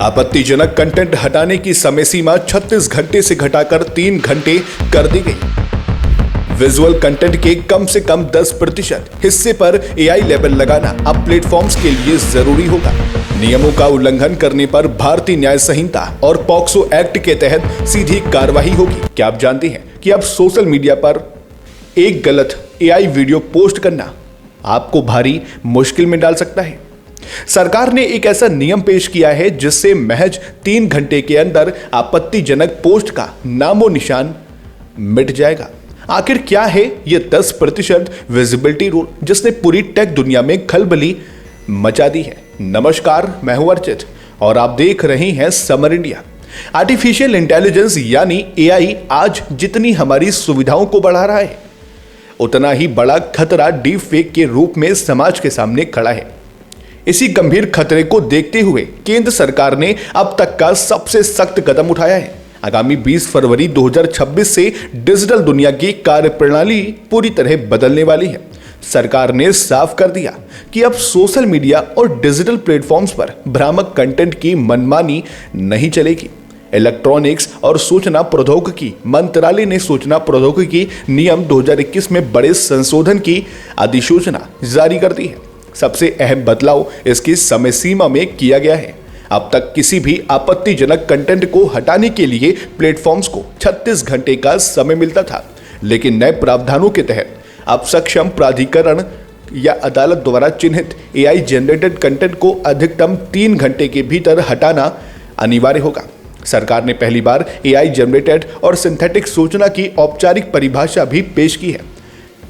आपत्तिजनक कंटेंट हटाने की समय सीमा 36 घंटे से घटाकर 3 घंटे कर दी गई। विजुअल कंटेंट के कम से कम 10% हिस्से पर एआई लेबल लगाना अब प्लेटफॉर्म्स के लिए जरूरी होगा। नियमों का उल्लंघन करने पर भारतीय न्याय संहिता और पॉक्सो एक्ट के तहत सीधी कार्रवाई होगी। क्या आप जानते हैं कि अब सोशल मीडिया पर एक गलत एआई वीडियो पोस्ट करना आपको भारी मुश्किल में डाल सकता है। सरकार ने एक ऐसा नियम पेश किया है जिससे महज 3 घंटे के अंदर आपत्तिजनक पोस्ट का नामो निशान मिट जाएगा। आखिर क्या है यह 10% विजिबिलिटी रूल जिसने पूरी टेक दुनिया में खलबली मचा दी है। नमस्कार, मैं हूं अर्चित और आप देख रहे हैं समर इंडिया। आर्टिफिशियल इंटेलिजेंस यानी एआई आज जितनी हमारी सुविधाओं को बढ़ा रहा है, उतना ही बड़ा खतरा डीप फेक के रूप में समाज के सामने खड़ा है। इसी गंभीर खतरे को देखते हुए केंद्र सरकार ने अब तक का सबसे सख्त कदम उठाया है। आगामी 20 फरवरी 2026 से डिजिटल दुनिया की कार्यप्रणाली पूरी तरह बदलने वाली है। सरकार ने साफ कर दिया कि अब सोशल मीडिया और डिजिटल प्लेटफॉर्म्स पर भ्रामक कंटेंट की मनमानी नहीं चलेगी। इलेक्ट्रॉनिक्स और सूचना प्रौद्योगिकी मंत्रालय ने सूचना प्रौद्योगिकी नियम 2021 में बड़े संशोधन की अधिसूचना जारी कर दी है। सबसे अहम बदलाव इसकी समय सीमा में किया गया है। अब तक किसी भी आपत्तिजनक कंटेंट को हटाने के लिए प्लेटफॉर्म्स को 36 घंटे का समय मिलता था, लेकिन नए प्रावधानों के तहत अब सक्षम प्राधिकरण या अदालत द्वारा चिन्हित एआई जनरेटेड कंटेंट को अधिकतम 3 घंटे के भीतर हटाना अनिवार्य होगा। सरकार ने पहली बार एआई जनरेटेड और सिंथेटिक सूचना की औपचारिक परिभाषा भी पेश की है।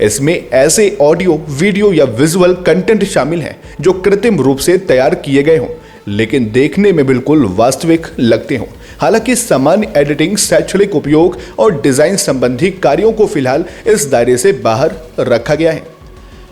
इसमें ऐसे ऑडियो, वीडियो या विजुअल कंटेंट शामिल हैं जो कृत्रिम रूप से तैयार किए गए हों, लेकिन देखने में बिल्कुल वास्तविक लगते हों। हालांकि सामान्य एडिटिंग, शैक्षणिक उपयोग और डिजाइन संबंधी कार्यों को फिलहाल इस दायरे से बाहर रखा गया है।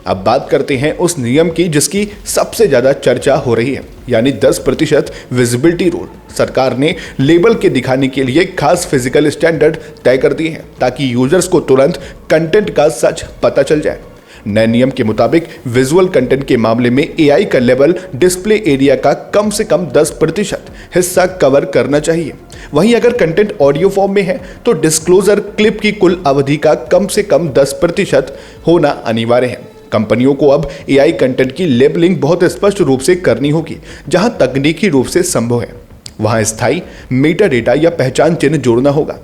अब बात करते हैं उस नियम की जिसकी सबसे ज्यादा चर्चा हो रही है, यानी 10% विजिबिलिटी रूल। सरकार ने लेबल के दिखाने के लिए खास फिजिकल स्टैंडर्ड तय कर दिए हैं ताकि यूजर्स को तुरंत कंटेंट का सच पता चल जाए। नए नियम के मुताबिक विजुअल कंटेंट के मामले में एआई का लेबल डिस्प्ले एरिया का कम से कम 10% हिस्सा कवर करना चाहिए। वहीं अगर कंटेंट ऑडियो फॉर्म में है तो डिस्क्लोजर क्लिप की कुल अवधि का कम से कम 10% होना अनिवार्य है। कंपनियों को अब एआई कंटेंट की लेबलिंग बहुत स्पष्ट रूप से करनी होगी। जहां तकनीकी रूप से संभव है वहां स्थायी मेटा डेटा या पहचान चिन्ह जोड़ना होगा,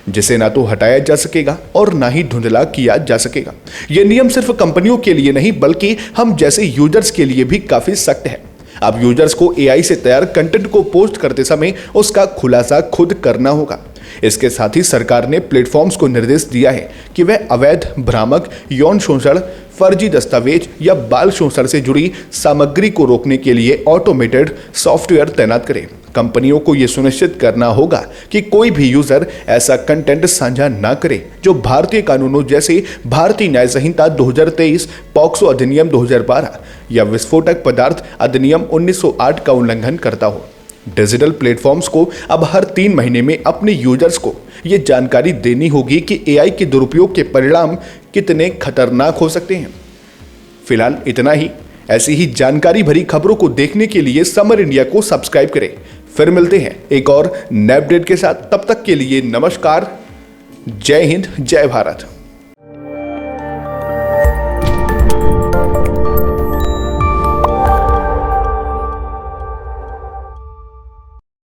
जिसे ना तो हटाया जा सकेगा और ना ही धुंधला किया जा सकेगा। यह नियम सिर्फ कंपनियों के लिए नहीं बल्कि हम जैसे यूजर्स के लिए भी काफी सख्त है। अब यूजर्स को एआई से तैयार कंटेंट को पोस्ट करते समय उसका खुलासा खुद करना होगा। इसके साथ ही सरकार ने प्लेटफॉर्म्स को निर्देश दिया है कि वह अवैध, भ्रामक, यौन शोषण, फर्जी दस्तावेज या बाल शोषण से जुड़ी सामग्री को रोकने के लिए ऑटोमेटेड सॉफ्टवेयर तैनात करें। कंपनियों को यह सुनिश्चित करना होगा कि कोई भी यूजर ऐसा कंटेंट साझा ना करे जो भारतीय कानूनों जैसे भारतीय न्याय संहिता 2023, पॉक्सो अधिनियम 2012 या विस्फोटक पदार्थ अधिनियम 1908 का उल्लंघन करता हो। डिजिटल प्लेटफॉर्म्स को अब हर 3 महीने में अपने यूजर्स को यह जानकारी देनी होगी कि एआई के दुरुपयोग के परिणाम कितने खतरनाक हो सकते हैं। फिलहाल इतना ही। ऐसी ही जानकारी भरी खबरों को देखने के लिए समर इंडिया को सब्सक्राइब करें। फिर मिलते हैं एक और नए अपडेट के साथ। तब तक के लिए नमस्कार, जय हिंद, जय भारत।